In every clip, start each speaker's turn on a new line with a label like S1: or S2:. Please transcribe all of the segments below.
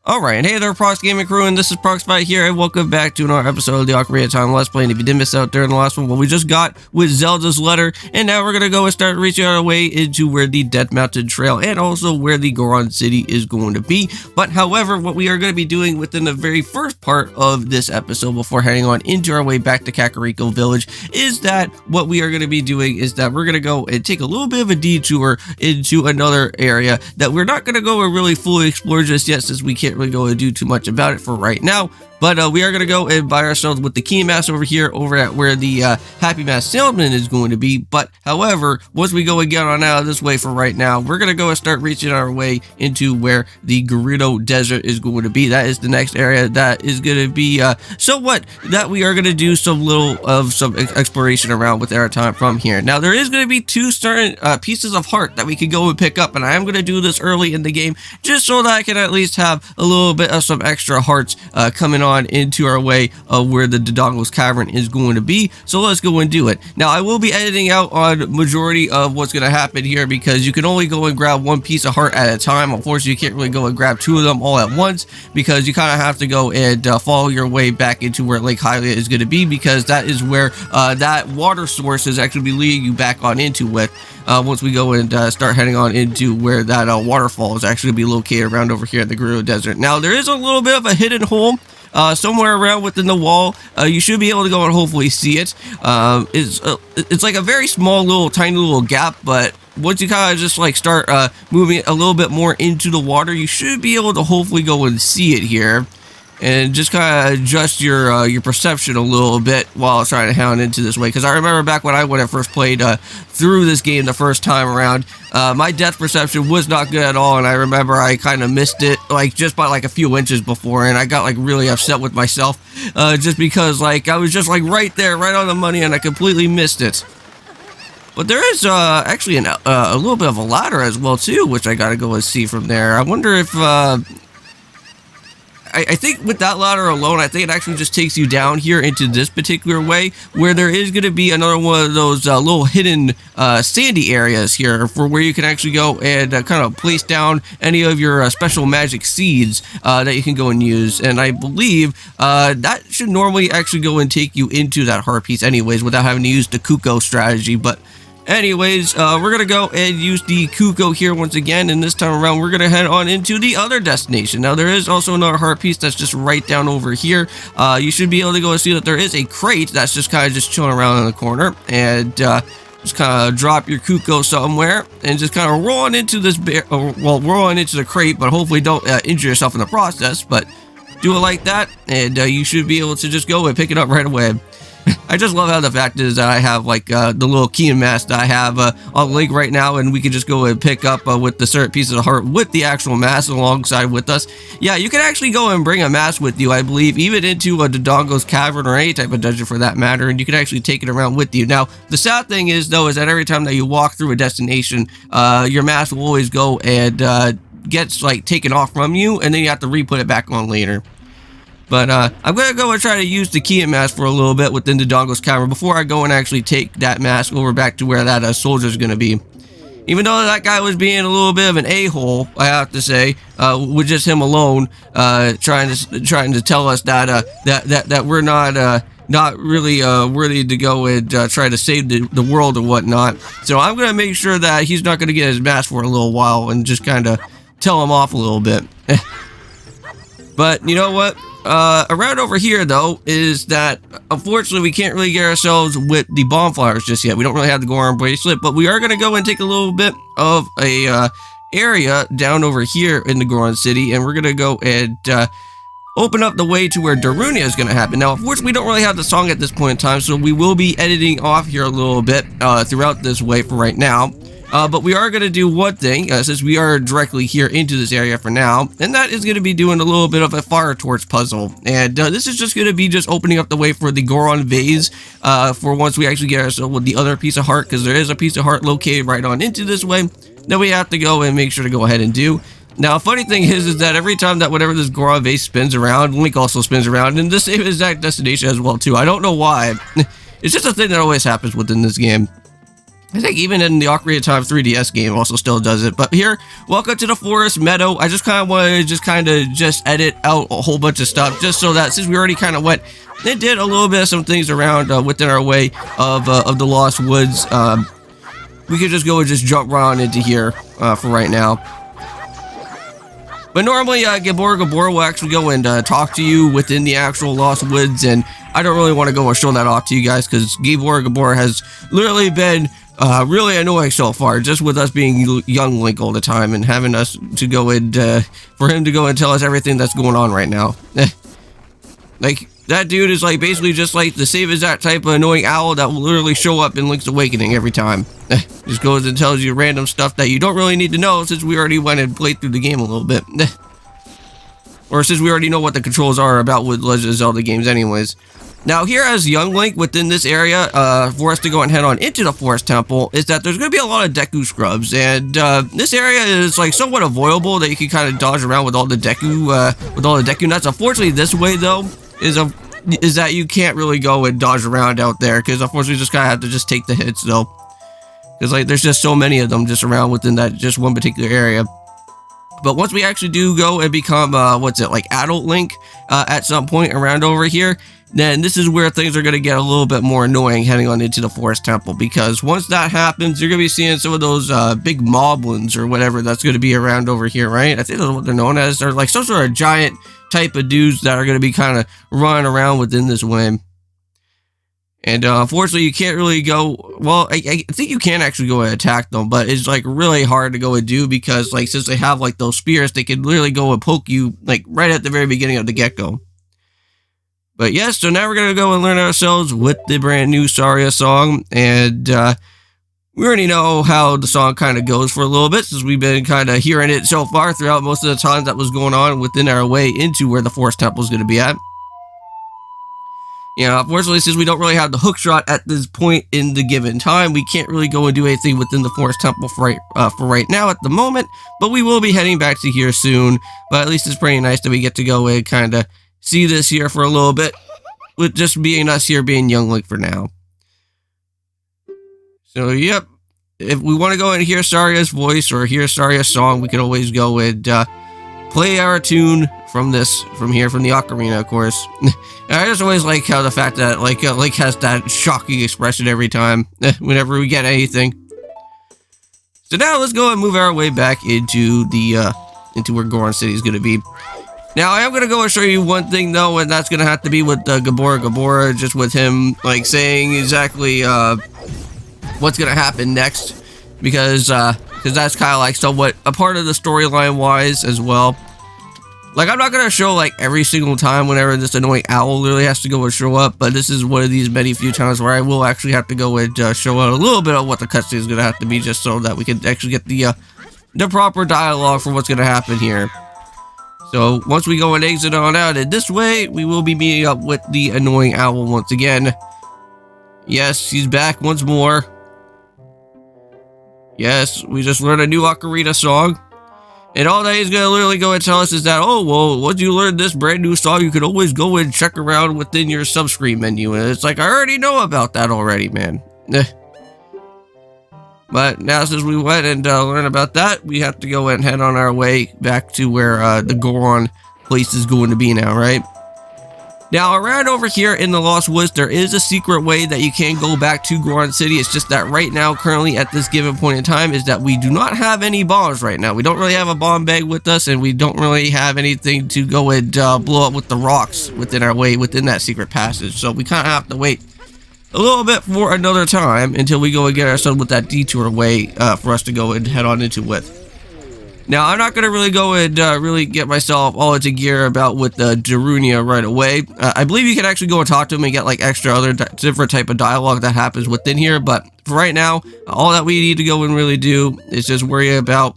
S1: Alright, hey there, Prox Gaming Crew, and this is Proxify here, and welcome back to another episode of the Ocarina of Time Let's Play. And if you did miss out during the last one, well, we just got with Zelda's letter, and now we're gonna go and start reaching our way into where the Death Mountain Trail and also where the Goron City is going to be. But however, what we are going to be doing within the very first part of this episode before heading on into our way back to Kakariko Village is that what we are going to be doing is that we're going to go and take a little bit of a detour into another area that we're not going to go and really fully explore just yet, since we can't really go and do too much about it for right now. But we are going to go and buy ourselves with the key mask over here, over at where the Happy Mask Salesman is going to be. But however, once we go and get on out of this way for right now, we're going to go and start reaching our way into where the Gerudo Desert is going to be. That is the next area that is going to be somewhat that we are going to do some exploration around with our time from here. Now, there is going to be two certain pieces of heart that we can go and pick up, and I am going to do this early in the game just so that I can at least have a little bit of some extra hearts coming on into our way of where the Dodongo's Cavern is going to be. So let's go and do it. Now, I will be editing out on majority of what's going to happen here, because you can only go and grab one piece of heart at a time. Unfortunately, you can't really go and grab two of them all at once, because you kind of have to go and follow your way back into where Lake Hylia is going to be, because that is where that water source is actually be leading you back on into with. Once we go and start heading on into where that waterfall is actually be located around over here at the Gerudo Desert. Now, there is a little bit of a hidden hole somewhere around within the wall. You should be able to go and hopefully see it. It's like a very small little tiny little gap, but once you kind of just like start moving a little bit more into the water, you should be able to hopefully go and see it here. And just kind of adjust your perception a little bit while trying to hound into this way. Because I remember back when I first played through this game the first time around, my depth perception was not good at all. And I remember I kind of missed it like just by like a few inches before. And I got like really upset with myself just because like I was just like right there, right on the money, and I completely missed it. But there is actually a little bit of a ladder as well too, which I got to go and see from there. I wonder if... I think with that ladder alone, I think it actually just takes you down here into this particular way, where there is going to be another one of those little hidden sandy areas here for where you can actually go and kind of place down any of your special magic seeds that you can go and use. And I believe that should normally actually go and take you into that heart piece anyways, without having to use the Kuko strategy. But anyways, we're going to go and use the Kuko here once again, and this time around we're going to head on into the other destination. Now, there is also another heart piece that's just right down over here. You should be able to go and see that there is a crate that's just kind of just chilling around in the corner, and just kind of drop your Kuko somewhere and just kind of roll on into this roll on into the crate, but hopefully don't injure yourself in the process. But do it like that, and you should be able to just go and pick it up right away. I just love how the fact is that I have like the little key mask that I have on the lake right now, and we can just go and pick up with the certain pieces of heart with the actual mask alongside with us. Yeah, you can actually go and bring a mask with you, I believe, even into a Dodongo's Cavern or any type of dungeon for that matter, and you can actually take it around with you. Now, the sad thing is, though, is that every time that you walk through a destination, your mask will always go and gets like taken off from you, and then you have to re-put it back on later. But I'm going to go and try to use the key mask for a little bit within the Dodongo's Cavern before I go and actually take that mask over back to where that soldier is going to be. Even though that guy was being a little bit of an a-hole, I have to say, with just him alone, trying to tell us that that we're not really worthy to go and try to save the world or whatnot. So I'm going to make sure that he's not going to get his mask for a little while and just kind of tell him off a little bit. But you know what? Around over here, though, is that unfortunately we can't really get ourselves with the bonfires just yet. We don't really have the Goron bracelet, but we are going to go and take a little bit of a area down over here in the Goron City, and we're going to go and open up the way to where Daruina is going to happen. Now, unfortunately, we don't really have the song at this point in time, so we will be editing off here a little bit throughout this way for right now. But we are going to do one thing, since we are directly here into this area for now, and that is going to be doing a little bit of a fire torch puzzle. And this is just going to be just opening up the way for the Goron vase for once we actually get ourselves with the other piece of heart, because there is a piece of heart located right on into this way that we have to go and make sure to go ahead and do. Now, funny thing is that every time that whenever this Goron vase spins around, Link also spins around in the same exact destination as well, too. I don't know why. It's just a thing that always happens within this game. I think even in the Ocarina of Time 3DS game also still does it. But here, welcome to the forest meadow. I just kind of wanted to just edit out a whole bunch of stuff just so that since we already kind of went and did a little bit of some things around within our way of the Lost Woods, we could just go and just jump right into here for right now. But normally, Goron will actually go and talk to you within the actual Lost Woods, and I don't really want to go and show that off to you guys because Goron has literally been really annoying so far, just with us being young Link all the time and having us to go and for him to go and tell us everything that's going on right now. Like, that dude is like basically just like the same as that type of annoying owl that will literally show up in Link's Awakening every time. Just goes and tells you random stuff that you don't really need to know since we already went and played through the game a little bit. Or since we already know what the controls are about with Legend of Zelda games anyways. Now here as young Link within this area, for us to go and head on into the Forest Temple, is that there's going to be a lot of Deku scrubs, and this area is like somewhat avoidable that you can kind of dodge around with all the Deku nuts. Unfortunately, this way though is that you can't really go and dodge around out there because unfortunately you just kind of have to just take the hits though, because like there's just so many of them just around within that just one particular area. But once we actually do go and become like adult Link at some point around over here, then this is where things are going to get a little bit more annoying heading on into the Forest Temple, because once that happens, you're going to be seeing some of those big moblins or whatever that's going to be around over here, right? I think that's what they're known as. They're like some sort of giant type of dudes that are going to be kind of running around within this way. And unfortunately, you can't really go, well, I think you can actually go and attack them, but it's like really hard to go and do because like since they have like those spears, they can literally go and poke you like right at the very beginning of the get-go. But yes, so now we're going to go and learn ourselves with the brand new Saria song, and we already know how the song kind of goes for a little bit since we've been kind of hearing it so far throughout most of the time that was going on within our way into where the Forest Temple is going to be at. You know, unfortunately, since we don't really have the hook shot at this point in the given time, we can't really go and do anything within the Forest Temple for right now at the moment, but we will be heading back to here soon. But at least it's pretty nice that we get to go and kind of see this here for a little bit, with just being us here being young Link for now. So, yep, if we want to go and hear Saria's voice or hear Saria's song, we can always go and play our tune from the Ocarina, of course. And I just always like how the fact that Link has that shocking expression every time whenever we get anything. So now let's go and move our way back into where Goron City is going to be. Now, I am going to go and show you one thing, though, and that's going to have to be with Gabora, just with him, like, saying exactly what's going to happen next, because that's kind of, like, somewhat a part of the storyline-wise as well. Like, I'm not going to show, like, every single time whenever this annoying owl literally has to go and show up, but this is one of these many few times where I will actually have to go and show out a little bit of what the cutscene is going to have to be, just so that we can actually get the proper dialogue for what's going to happen here. So, once we go and exit on out in this way, we will be meeting up with the annoying owl once again. Yes, he's back once more. Yes, we just learned a new Ocarina song. And all that he's going to literally go and tell us is that, oh, well, once you learn this brand new song, you can always go and check around within your subscreen menu. And it's like, I already know about that already, man. But now since we went and learned about that, we have to go and head on our way back to where the Goron place is going to be now, right? Now, around over here in the Lost Woods, there is a secret way that you can go back to Goron City. It's just that right now, currently at this given point in time, is that we do not have any bombs right now. We don't really have a bomb bag with us, and we don't really have anything to go and blow up with the rocks within our way within that secret passage. So we kind of have to wait a little bit for another time until we go and get ourselves with that detour way for us to go and head on into with. Now, I'm not going to really go and really get myself all into gear about with Daruina right away. I believe you can actually go and talk to him and get like extra other different type of dialogue that happens within here. But for right now, all that we need to go and really do is just worry about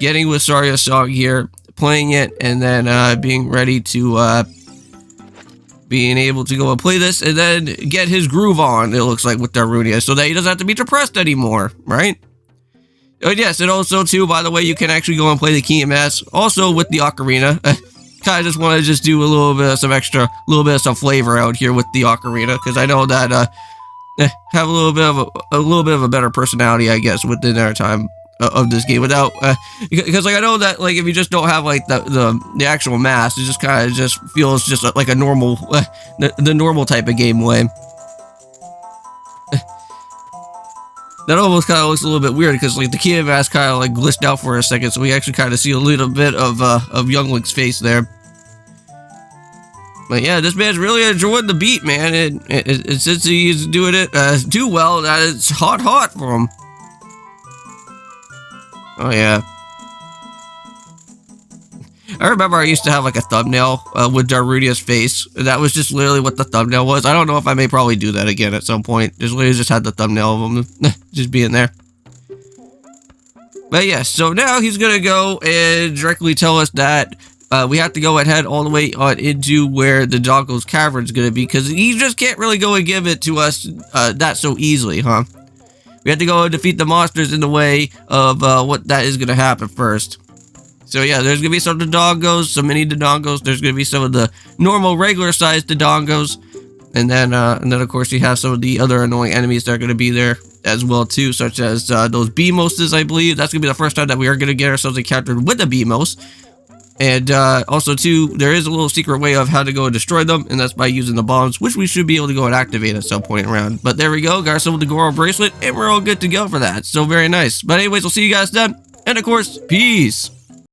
S1: getting with Saria's song here, playing it, and then being ready to being able to go and play this and then get his groove on, it looks like, with Daruina, so that he doesn't have to be depressed anymore, right? Oh yes, and also too, by the way, you can actually go and play the key mass also with the Ocarina. Kind of just want to just do a little bit of some flavor out here with the Ocarina, because I know that have a little bit of a better personality, I guess, within our time of this game. Without because like I know that like if you just don't have like the actual mask, it just kind of just feels just like a normal the normal type of game way. That almost kind of looks a little bit weird because like the key mask kind of like glitched out for a second, so we actually kind of see a little bit of Young Link's face there. But yeah, this man's really enjoying the beat, man. Since he's doing it too well, that it's hot for him. Oh yeah. I remember I used to have like a thumbnail with Daruina's face. That was just literally what the thumbnail was. I don't know if I may probably do that again at some point. Just literally just had the thumbnail of him just being there. But yeah, so now he's gonna go and directly tell us that we have to go ahead all the way on into where the Dongo's cavern is gonna be, because he just can't really go and give it to us that so easily, huh? We have to go and defeat the monsters in the way of what that is gonna happen first. So yeah, there's gonna be some Dodongos, some mini Dodongos. There's gonna be some of the normal, regular-sized Dodongos, and then of course you have some of the other annoying enemies that are gonna be there as well too, such as those Beamoses. I believe that's gonna be the first time that we are gonna get ourselves encountered with a Beamos. And also too, there is a little secret way of how to go and destroy them, and that's by using the bombs, which we should be able to go and activate at some point around. But there we go, got ourselves the Goron bracelet, and we're all good to go for that. So very nice. But anyways, we'll see you guys then, and of course, peace.